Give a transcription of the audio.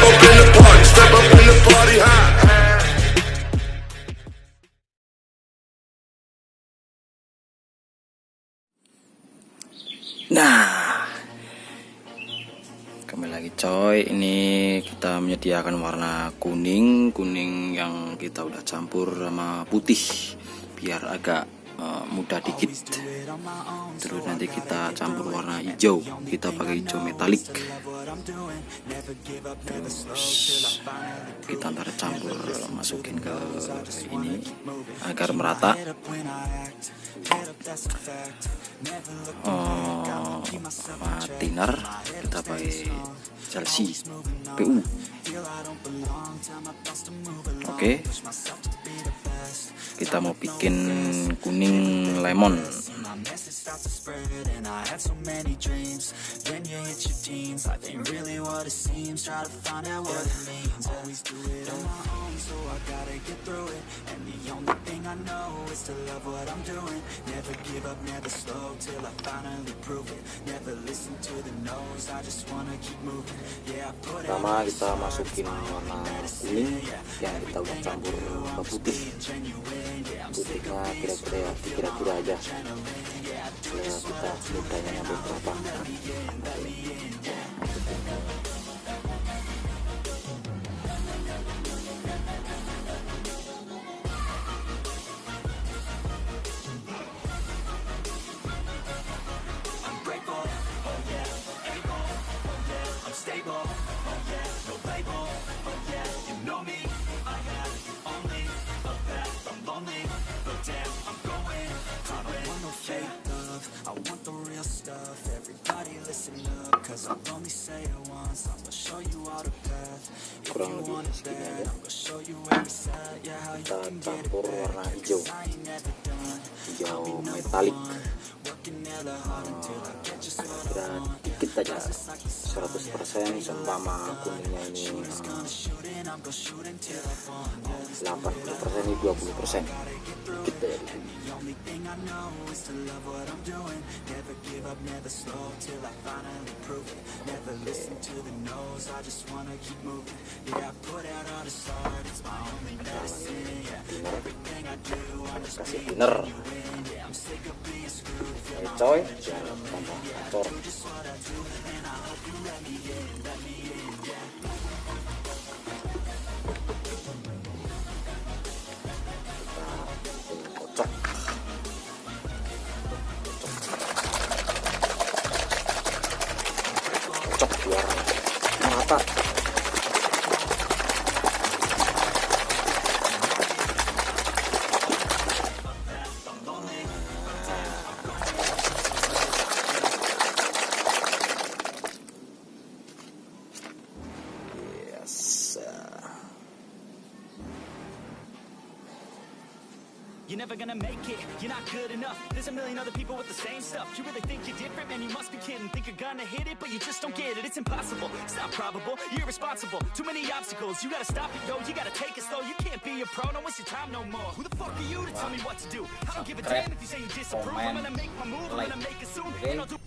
up in the party, step up in the party, high. Nah, kembali lagi coy. Ini kita menyediakan warna kuning yang kita udah campur sama putih biar agak mudah dikit. Terus nanti kita campur warna hijau, kita pakai hijau metalik. Terus kita ntar campur, masukin ke ini agar merata. Thinner kita pakai Chelsea PU. Oke, kita mau bikin kuning lemon. Pertama kita masukin warna kuning yang kita udah campur ke putih. Putihnya kira-kira aja. Kita mudahnya nyampe berapa. Kurang lebih segini aja. Kita campur warna hijau metalik. Kira dikit aja, 100% seumpama kuningnya ini 80%, ini 20%. Dikit aja di sini. Kasih thinner. Coy, jangan tambah acor. Kocok. Kocok biar merata. You're never gonna make it, you're not good enough. There's a million other people with the same stuff. You really think you're different, man, you must be kidding. Think you're gonna hit it, but you just don't get it. It's impossible, it's not probable, you're irresponsible. Too many obstacles, you gotta stop it, yo. You gotta take it slow, you can't be a pro. Don't waste your time no more. Who the fuck are you to tell me what to do? I don't give a damn if you say you disapprove. I'm gonna make my move, I'm gonna make it soon. And I'll do